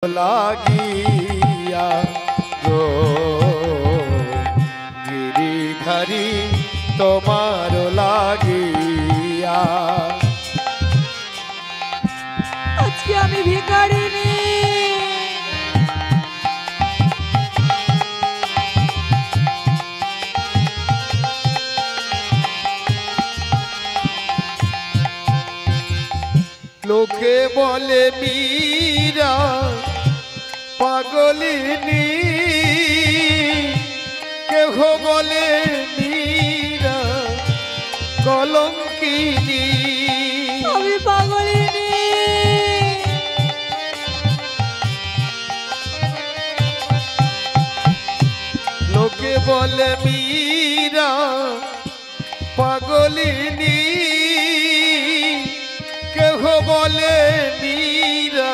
লাগিয়া গো গিরিধারী তোমার লাগিয়া আজকে আমি ভিখারিনী লোকে বলে মীরা পাগলিনী কেহ বলে মীরা কলঙ্কিনী আমি পাগলিনী লোকে বলে মীরা পাগলিনী কেহ বলে মীরা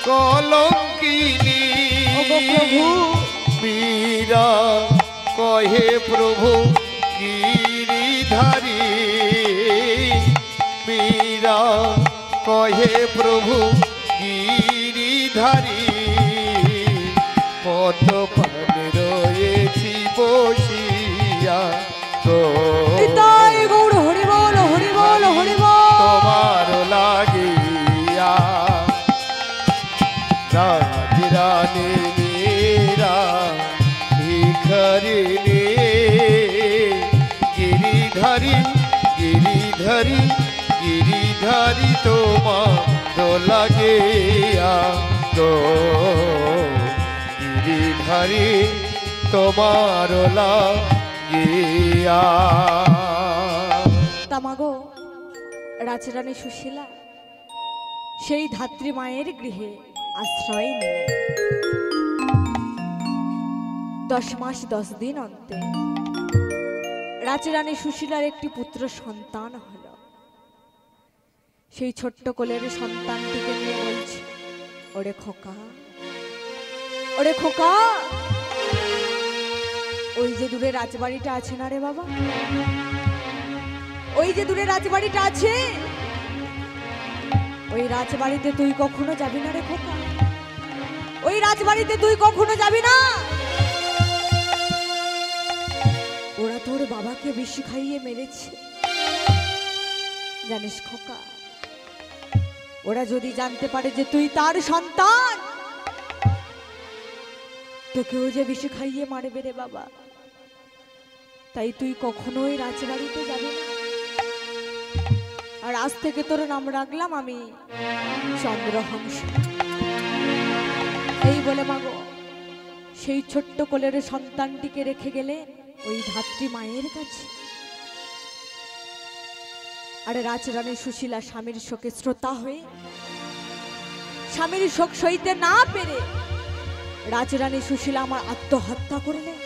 কলঙ্কিনী মীরা কহে প্রভু গিরিধারী মীরা কহে প্রভু গিরিধারী পথ পানে রয়েছি বসিয়া গো গৌর হরি বল হরি বল হরি বল তোমার লাগিয়া রাজরানী মীরা ভিখারিণী গিরিধারী গিরিধারী গিরিধারী তোমার লাগিয়া গো গিরিধারী তোমার লাগিয়া তামাগো রাজরানী সুশীলা সেই ধাত্রী মায়ের গৃহে আশ্রয় নিলেন। 10 মাস 10 দিন অন্তে রাজরানী সুশীলার একটি পুত্র সন্তান হল। সেই ছোট্ট কোলের সন্তানটিকে নিয়ে বলছে, ওরে খোকা, ওরে খোকা, ওই যে দূরে রাজবাড়িটা আছে না রে বাবা, ওই যে দূরে রাজবাড়িটা আছে, ওই রাজবাড়িতে তুই কখনো যাবি না রে খোকা, ওই রাজবাড়িতে তুই কখনো যাবি না। ওরা তোর বাবাকে বিষ খাইয়ে মেরেছে জানিস খোকা, ওরা যদি জানতে পারে যে তুই তার সন্তান, তোকেও যে বিষ খাইয়ে মারবে রে বাবা, তাই তুই কখনোই রাজবাড়িতে যাবি না। আর আজ থেকে তোর নাম রাখলাম আমি চন্দ্রহংস। এই বলে মাগো সেই ছোট্ট কোলের সন্তানটিকে রেখে গেলে ওই ধাত্রী মায়ের কাছে। আর রাজরানী সুশীলা স্বামীর শোকে শ্রোতা হয়ে স্বামীর শোক সইতে না পেরে রাজরানী সুশীলা আমার আত্মহত্যা করলেন।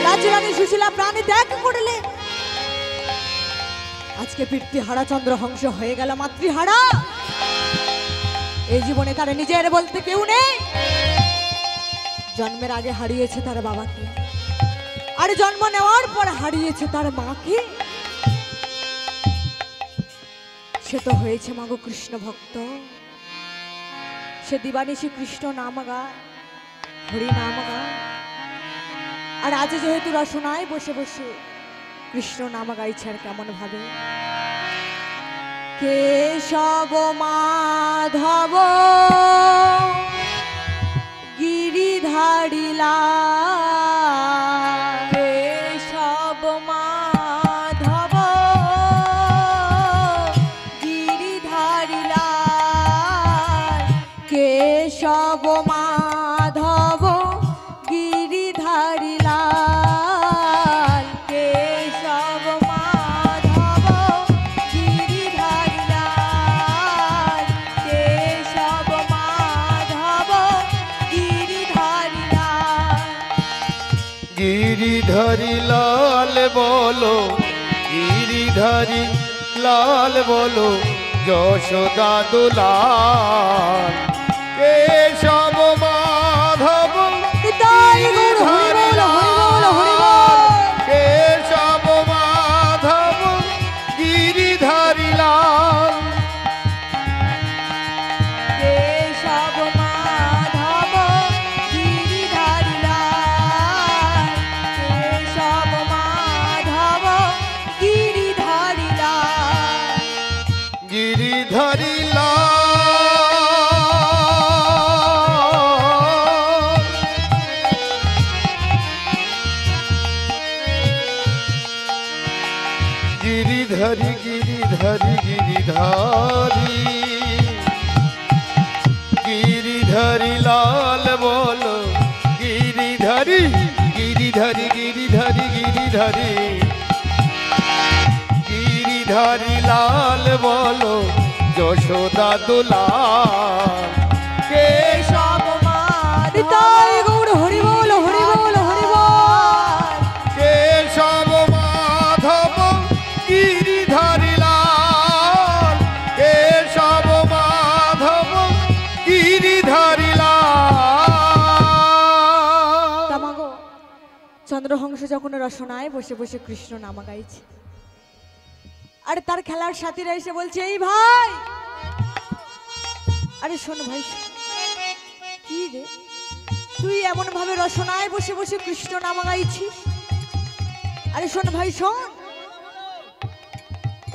রাজরানী সুশীলা প্রাণে ত্যাগ করলেন। আজকে পিতৃহারা চন্দ্রহংস হয়ে গেল মাতৃহারা। এই জীবনে তার নিজের বলতে কেউ নেই। জন্মের আগে হারিয়েছে তার বাবাকে, আর জন্ম নেওয়ার পর হারিয়েছে তার মাকে। সে তো হয়েছে মাগো কৃষ্ণ ভক্ত। সে দিবানিশি কৃষ্ণ নাম গায়, হরি নাম গায়। আর আজ যেহেতু রসনায় বসে বসে কৃষ্ণ নাম গাইছে, আর কেমন ভাবে কেশব মাধব গিরিধারিলা, কেশব মাধব গিরিধারিলা, কেশব মাধব গিরিধারিলা, কেশব মাধব গিরিধারিলা, কেশব মাধব গিরিধারিলা। গিরিধারী লাল বলো, গিরিধারী লাল বলো, যশোদা দুলাল, কেশব মাধব গিরিধারী লাল, কেশব মাধব গিরিধারী লাল, কেশব গিরিধারী লাল বলো গিরিধারী গিরিধারী গিরিধারী গিরিধারী গিরিধারী লাল বলো যশোদা দুলাল কেশব নিতাই গৌর হরি বল হরি বল হরি বল। কেশব মাধব গিরিধারী লাল কেশব মাধব গিরিধারী লাল। তামাগো চন্দ্রহংস যখন রসনায় বসে বসে কৃষ্ণ নামা গাইছে, আর তার খেলার সাথীরা এসে বলছে এই ভাই, আরে শোন ভাই শোন। কি রে তুই এমন ভাবে রসনায় বসে বসে কৃষ্ণ নামা গাইছিস? আরে শোন ভাই শোন,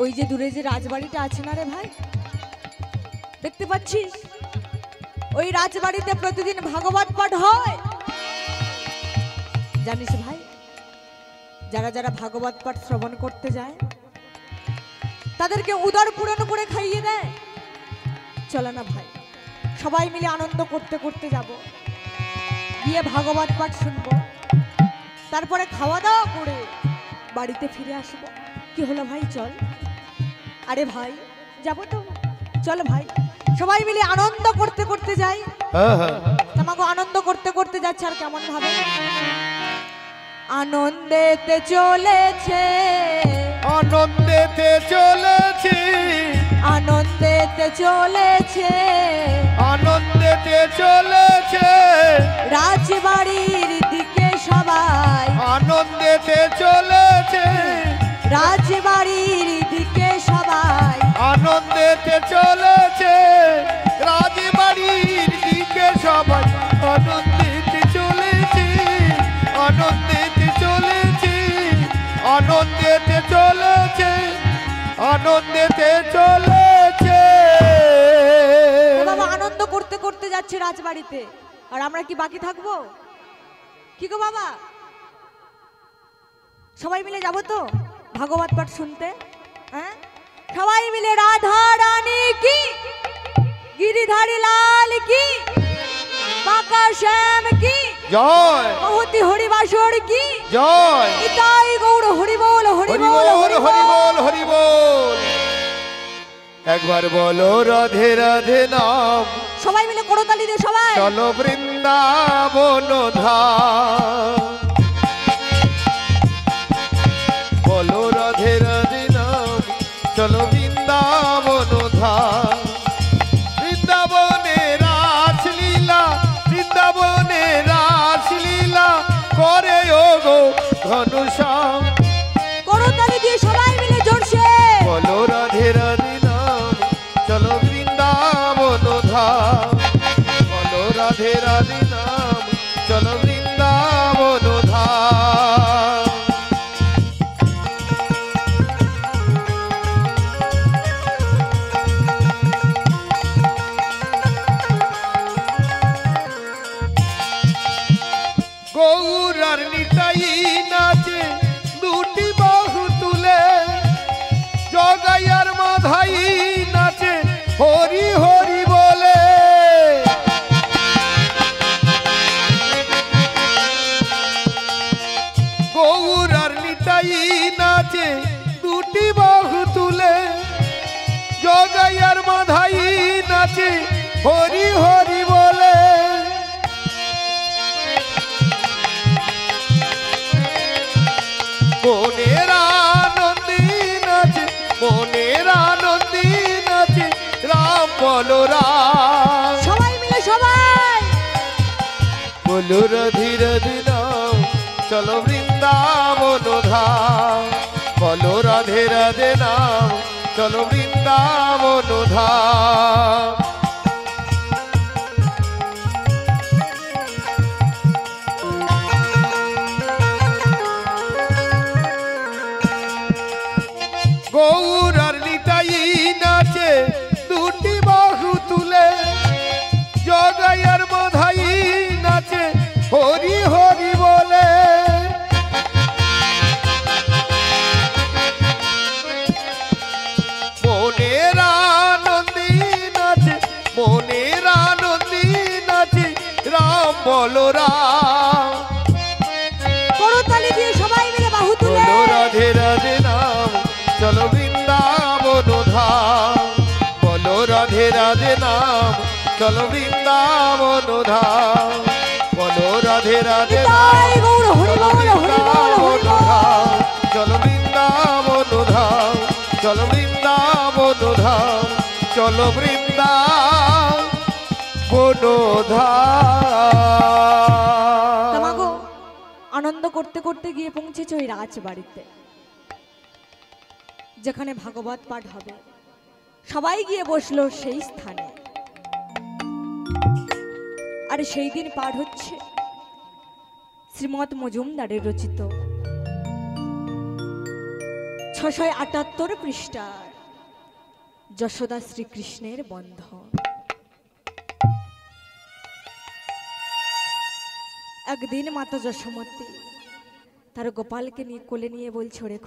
ওই যে দূরে যে রাজবাড়িটা আছে না রে ভাই, দেখতে পাচ্ছিস? ওই রাজবাড়িতে প্রতিদিন ভাগবত পাঠ হয়। জানিস ভাই, যারা যারা ভাগবত পাঠ শ্রবণ করতে যায় তাদেরকে উদর পূরণ করে খাইয়ে দেয়। চলো না ভাই, সবাই মিলে আনন্দ করতে করতে যাব, গিয়ে ভাগবত পাঠ শুনবো, তারপরে খাওয়া দাওয়া করে বাড়িতে ফিরে আসবো। কি হলো ভাই, চল। আরে ভাই যাবো তো, চল ভাই, সবাই মিলে আনন্দ করতে করতে যাই। তোমাকে আনন্দ করতে করতে যাচ্ছে, আর কেমন ভাবে আনন্দেতে চলেছে আনন্দেতে চলেছি আনন্দেতে চলেছে আনন্দেতে চলেছে রাজবাড়ির দিকে সবাই, আনন্দেতে চলেছে রাজবাড়ির দিকে সবাই, আনন্দেতে চলেছে রাজবাড়ির দিকে সবাই আনন্দেতে চলেছি আনন্দেতে চলেছি আনন্দেতে চলেছে আনন্দেতে চলেছে। ও বাবা, আনন্দ করতে করতে যাচ্ছে রাজবাড়িতে, আর আমরা কি বাকি থাকবো? কি গো বাবা, সবাই মিলে যাবো তো ভাগবত পাঠ শুনতে? হ্যাঁ, সবাই মিলে রাধা রানী কি, গিরিধারী লাল কি, বাঁকা শ্যাম কি, জয় মহতি হরিবাসর কি, জয় নিতাই গৌর হরি বল হরি হরি বল বল হরি হরি বল। বল হরি বল। একবার বলো রাধে রাধে নাম, সবাই মিলে করতালি দিয়ে সবাই চলো বৃন্দাবন ধাম। বলো রাধে রাধে নাম, চলো বৃন্দাবন ধাম। বৃন্দাবনে রাসলীলা বৃন্দাবনে রাসলীলা করে ও গো ঘনশ্যাম। করতালি দিয়ে সবাই মিলে জোরসে বলো রাধে রাধে নাম, চলো বৃন্দাবন ধাম। বলো রাধে রাধে নাম, চলো বৃন্দাবন ধাম। গৌরার নিতাই নাচে দুটি বাহু তুলে, জগাইয়ার মাধাই নাচে হরি হরি বলে। গৌরার নিতাই নাচে দুটি বাহু তুলে, জগাইয়ার মাধাই নাচে হরি হরি বলে। মনের আনন্দে নাচে মনের আনন্দে নাচে রাম বলো রাম। সবাই মিলে সবাই বলো রাধে রাধে নাম, চলো বৃন্দাবন ধাম। বলো রাধে রাধে নাম, চলো বৃন্দাবন ধাম। গৌরার নিতাই নাচে দুটি বাহু তুলে, জগাইয়ার মাধাই নাচে হরি হরি বলে। মনের আনন্দে নাচে বলরাম করতালি দিয়ে সবাই মিলে বাহু তুলে বলো রাধে রাধে নাম চলো বৃন্দাবন ধাম বলো রাধে রাধে নাম চলো বৃন্দাবন ধাম বলো রাধে রাধে তাই গৌর হরি চলো বল হরি বল হরি বৃন্দাবন বল ধাম চলো বৃন্দাবন ধাম চলো বৃন্দাবন ধাম চলো বৃন্দাবন ধাম। তামাগো আনন্দ করতে করতে গিয়ে পৌঁছেছে ওই রাজবাড়িতে, যেখানে ভাগবত পাঠ হবে। সবাই গিয়ে বসলো সেই স্থানে। আর সেই দিন পাঠ হচ্ছে শ্রীমৎ মজুমদারের রচিত 678 পৃষ্ঠার যশোদা শ্রীকৃষ্ণের বন্ধন। একদিন মাতা যশোমতী তার গোপালকে নিয়ে কোলে নিয়ে বলছে, ওরে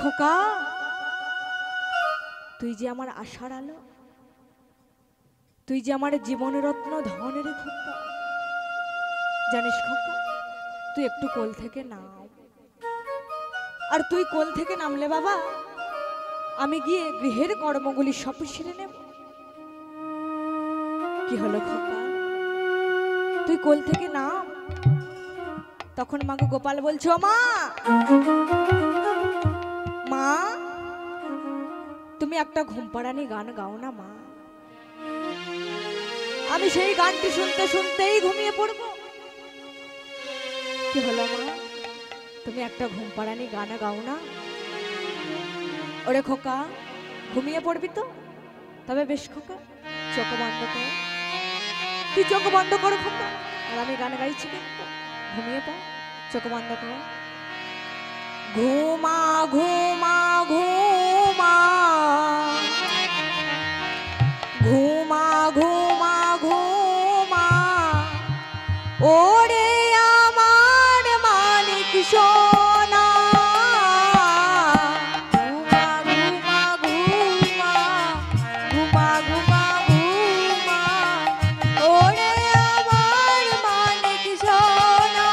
খোকা, তুই যে আমার আশার আলো, তুই যে আমার জীবন রত্ন ধনের খোকা, জানিস খোকা, তুই একটু কোল থেকে নাম। আর তুই কোল থেকে নামলে বাবা, আমি গিয়ে গৃহের কর্মগুলি সব সেরে নেব। কি হলো খোকা, তুই কোল থেকে নাম। তখন মাকে গোপাল বলছো, মা মা তুমি একটা ঘুমপাড়ানি গান গাও না মা, আমি সেই গানটি শুনতে শুনতেই ঘুমিয়ে পড়বো। কি হলো মা, তুমি একটা ঘুমপাড়ানি গান গাও না? ওরে খোকা, ঘুমিয়ে পড়বি তো? তবে বেশ খোকা, চোখ বন্ধ কর, তুই চোখ বন্ধ করো খোকা, আর আমি গান গাইছি কিন্তু, ঘুমিয়ে পড়, চোখ বন্ধ কর। ঘুমা ঘুমা ঘুমা ঘুমা ঘুমা ঘুমা, ওরে আমার মানিক সোনা। ঘুমা ঘুমা ঘুমা ঘুমা ঘুমা ঘুমা, ওরে আমার মানিক সোনা।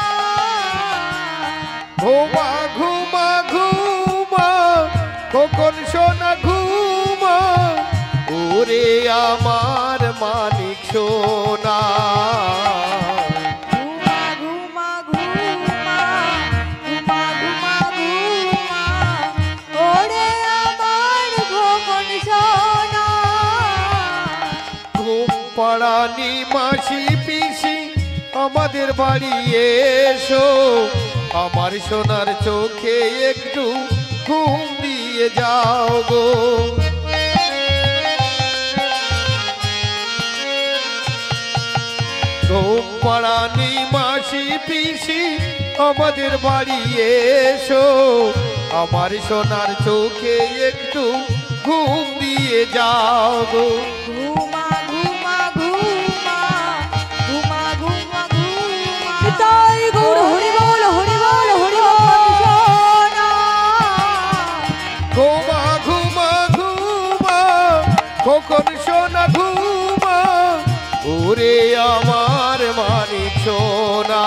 ঘুমা ঘুমা ঘুমা কখন সোনা ঘুমা, ওরে আমার মানিক সোনা। ঘুমা ঘুমা ঘুমা ঘুমা ঘুমা ঘুমা, ওরে আমার ভোমন সোনা। ঘুম পাড়ানি মাসি পিসি আমাদের বাড়ি এসো, আমার সোনার চোখে একটু ঘুম দিয়ে যাও গো। ঘুম পাড়ানি মাসি পিসি আমাদের বাড়ি এসো, আমার সোনার চোখে একটু ঘুম দিয়ে যাও গো। ঘুমা ঘুমা ঘুমা ঘুমা ঘুমা ঘুমা, তাই গৌর হরি বল হরি বল হরি বল সোনা। ঘুমা ঘুমা ঘুমা কখন সোনা ঘুমা, ওরে আমার মানিক সোনা।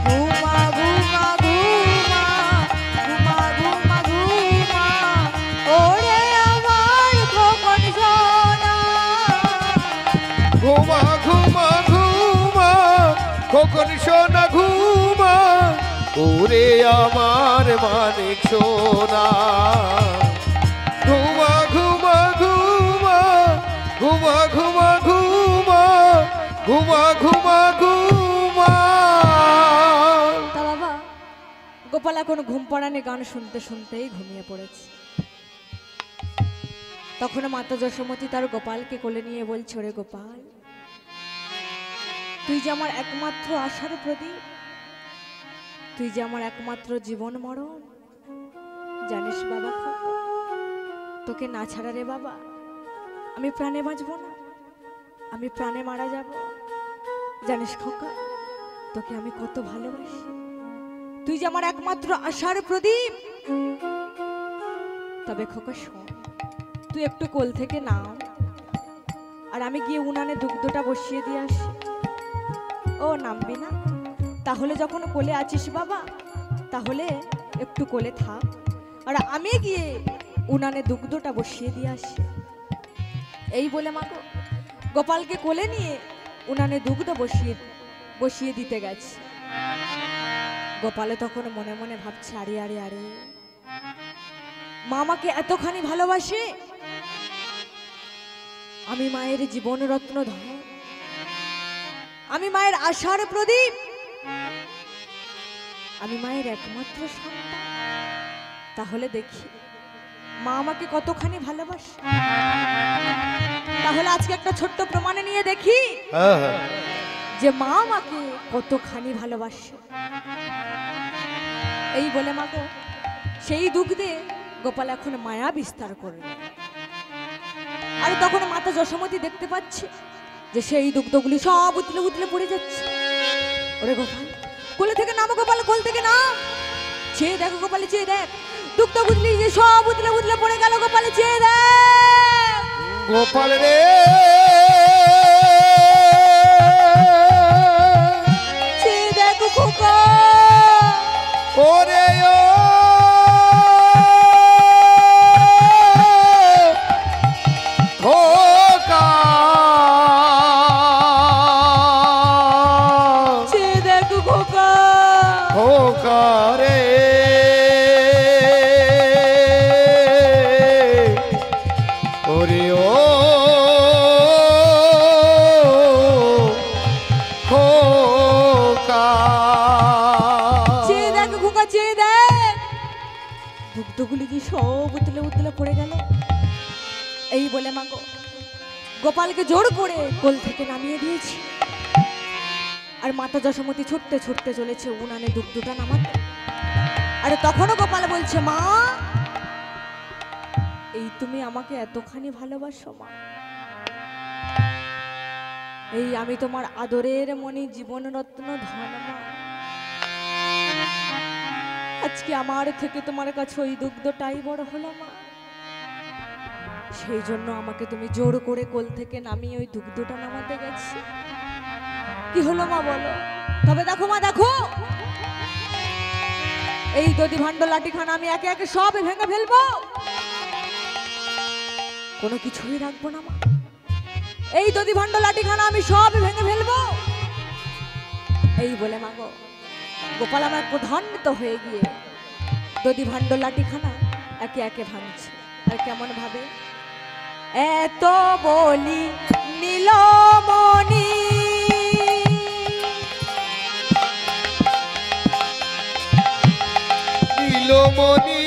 ঘুমা ঘুমা ঘুমা ঘুমা ঘুমা ঘুমা, ওরে আমার ভোমন সোনা। ঘুমা ঘুমা ঘুমা কখন সোনা ঘুমা, ওরে আমার মানিক সোনা। ঘুমা ঘুমা ঘুমা ঘুমা ঘুমা ঘুমা ঘুমা ঘুমা ঘুমা। তা বাবা, গোপাল এখন ঘুম পাড়ানি গান শুনতে শুনতেই ঘুমিয়ে পড়েছে। তখন মাতা যশোমতী তার গোপালকে কোলে নিয়ে বলছে, ওরে গোপাল, তুই যে আমার একমাত্র আশার প্রদীপ, তুই যে আমার একমাত্র জীবন মরণ, জানিস বাবা খোকা, তোকে না ছাড়া রে বাবা আমি প্রাণে বাঁচব না, আমি প্রাণে মারা যাব। জানিস খোকা, তোকে আমি কত ভালোবাসি, তুই যে আমার একমাত্র আশার প্রদীপ। তবে খোকা শোন, তুই একটু কোল থেকে নাম, আর আমি গিয়ে উনানে দুগ্ধটা বসিয়ে দিয়ে আসি। ও নামবি না? তাহলে যখন কোলে আছিস বাবা, তাহলে একটু কোলে থাক, আর আমি গিয়ে উনানে দুগ্ধটা বসিয়ে দিয়ে আসি। এই বলে মাগো গোপালকে কোলে নিয়ে উনানে দুগ্ধ বসিয়ে দিতে গেছে। গোপালে তখন মনে মনে ভাবছে, আরে আরে আরে, মা আমাকে এতখানি ভালোবাসে, আমি মায়ের জীবন রত্ন ধন, আমি মায়ের আশার প্রদীপ, আমি মায়ের একমাত্র সন্তান। তাহলে দেখি মা আমাকে কতখানি ভালোবাসে। তাহলে আজকে একটা ছোট্ট প্রমাণে নিয়ে দেখি যে মা আমাকে কতখানি ভালোবাসে। এই বলে মাগো সেই দুগ্ধে গোপাল এখন মায়া বিস্তার করল। আর তখন মাতা যশোমতী দেখতে পাচ্ছে যে সেই দুগ্ধগুলি সব উতলে উতলে পড়ে যাচ্ছে। ওরে গোপাল, কোলে থেকে নামো গোপাল, কোল থেকে নাম। চেয়ে দেখো গোপালে, চেয়ে দেখ, দুগ্ধ বুঝলি যে সব উতলে উতলে পড়ে গেল। গোপালে চেয়ে দেখ। গোপাল রে, চেয়ে দেখো খোকা। ওরে ও খোকা, চেয়ে দেখো খোকা। খোকা রে, ওরে ও খোকা, চেয়ে দেখো খোকা, চেয়ে দেখ, দুগ্ধগুলি যে সব উতলে উতলে পড়ে গেল। এই বলে মাগো গোপালকে জোর করে কোল থেকে নামিয়ে দিয়েছি। আর মাতা যশোমতী ছুটতে ছুটতে চলেছে উনানে দুগ্ধটা নামাতে। আর তখনও গোপাল বলছে, মা এই তুমি আমাকে এতখানি ভালোবাসো মা, এই আমি তোমার আদরের মনি জীবন রত্ন ধন মা, আজকে আমার থেকে তোমার কাছে ওই দুগ্ধটাই বড় হলো মা, সেই জন্য আমাকে তুমি জোর করে কোল থেকে নামিয়ে ওই দুগ্ধটা নামাতে গেছি। কি হলো মা বলো? তবে দেখো মা, দেখো এই দধি ভাণ্ড লাঠিখানা আমি একে একে সব ভেঙে ফেলবো, কোনো কিছুই রাখবো না মা। এই দধি ভাণ্ড লাঠিখানা আমি সব ভেঙে ফেলবো। এই বলে মাগো গোপাল আমার প্রধান্বিত হয়ে গিয়ে দধি ভাণ্ড লাঠিখানা একে একে ভাঙছে। আর কেমন ভাবে, এত বলি নীলমণি নীলমণি,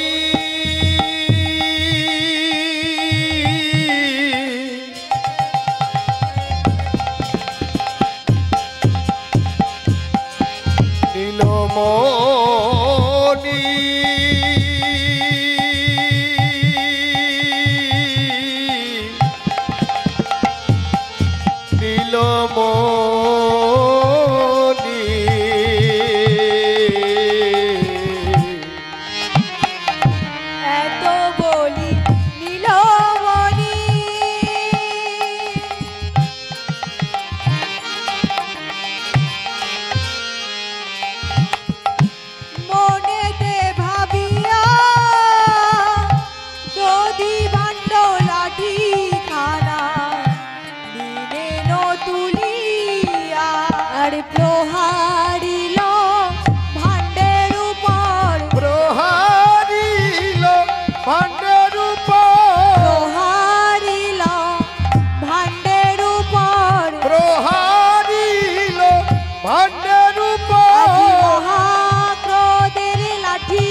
নীলমণি, নীলমণি, এত বলি নীলমণি মনেতে ভাবিয়া দধি ভাণ্ড লাঠি খানা দিনে তুলিয়া আর প্রহারিল ভাণ্ডের উপর, প্রহারিল ভাণ্ডের উপর, প্রহারিল ভাণ্ডের উপর, প্রহারিল ভাণ্ডের আজি উপর, মহাক্রোধের লাঠি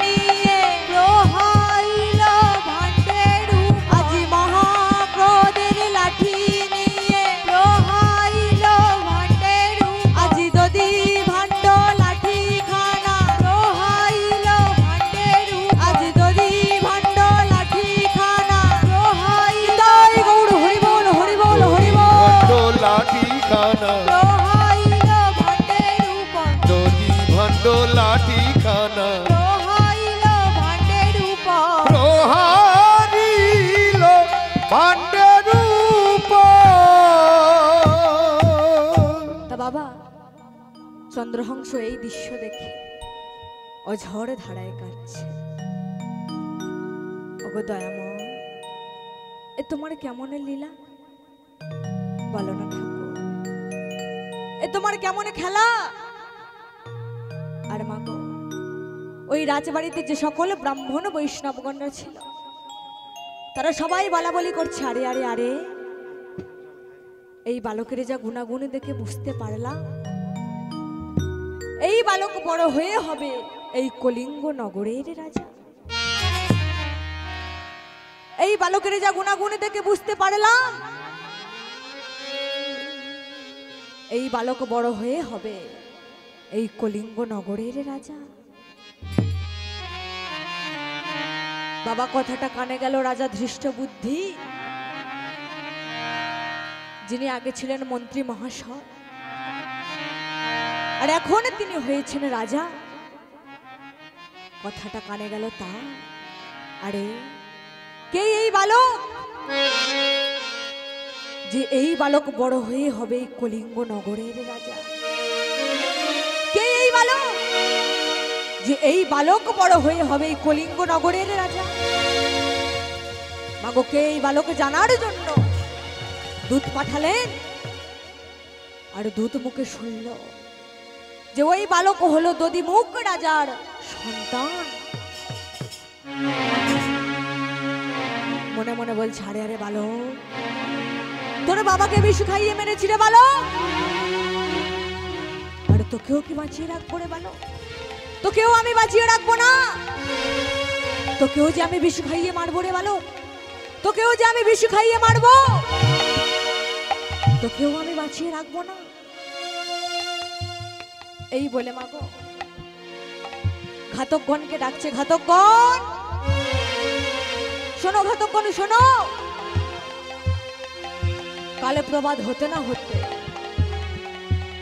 নিয়ে প্রহারিল ভাণ্ডের উপর, আজি মহাক্রোধের লাঠি নিয়ে প্রহারিল ভাণ্ডের উপর, আজি দধি ভাণ্ড লাঠি খানা প্রহারিল ভাণ্ডের উপর, আজি দধি ভাণ্ড লাঠি খানা প্রহারিল। গৌর হরি বল, হরি বল, হরি বল। ভাণ্ড লাঠি খানা, প্রহারিল ভাণ্ডের উপর, দধি ভাণ্ড লাঠি খানা, প্রহারিল ভাণ্ডের উপর, প্রহারিল ভাণ্ডের উপর, চন্দ্রহংস এই দৃশ্য দেখে অঝড় ধারায় কাটছে। ওগো দয়াময়, এ তোমার কেমন লীলা, বলো না ঠাকুর, এ তোমার কেমন খেলা। আর মাগো, ওই রাজবাড়িতে যে সকল ব্রাহ্মণ বৈষ্ণবগণরা ছিল, তারা সবাই বলা বলি করছে, আরে আরে আরে, এই বালকের যা গুণাগুণ দেখে বুঝতে পারলাম, এই বালক বড় হয়ে হবে এই কলিঙ্গ নগরের রাজা। এই বালকের যা গুণাগুণ দেখে বুঝতে পারলাম, এই বালক বড় হয়ে হবে এই কলিঙ্গ নগরের রাজা। বাবা, কথাটা কানে গেল রাজা ধৃষ্টবুদ্ধি, যিনি আগে ছিলেন মন্ত্রী মহাশয়, আর এখন তিনি হয়েছেন রাজা। কথাটা কানে গেল তা, আরে কে এই বালক, যে এই বালক বড় হয়ে হবে এই কলিঙ্গ নগরের রাজা? কে এই বালক, যে এই বালক বড় হয়ে হবে এই কলিঙ্গ নগরের রাজা? মাগো, কে এই বালক জানার জন্য দূত পাঠালেন, আর দূত মুখে শুনল যে ওই বালক হলো দধিমুখ রাজার সন্তান। মনে মনে বলছে, আরে আরে বালক, তোর বাবাকে বিষ খাইয়ে মেরেছি রে বালক, আর তোকেও কি বাঁচিয়ে রাখবো রে বালক? তোকেও আমি বাঁচিয়ে রাখবো না, তোকেও যে আমি বিষ খাইয়ে মারবো রে বালক, তোকেও যে আমি বিষ খাইয়ে মারবো, তোকেও আমি বাঁচিয়ে রাখবো না। এই বলে মাগো ঘাতকগণকে ডাকছে, ঘাতকগণ শোনো, ঘাতকগণ শোনো, কালে প্রবাদ হতে না হতে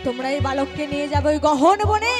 তোমরা এই বালককে নিয়ে যাবে ওই গহন বনে।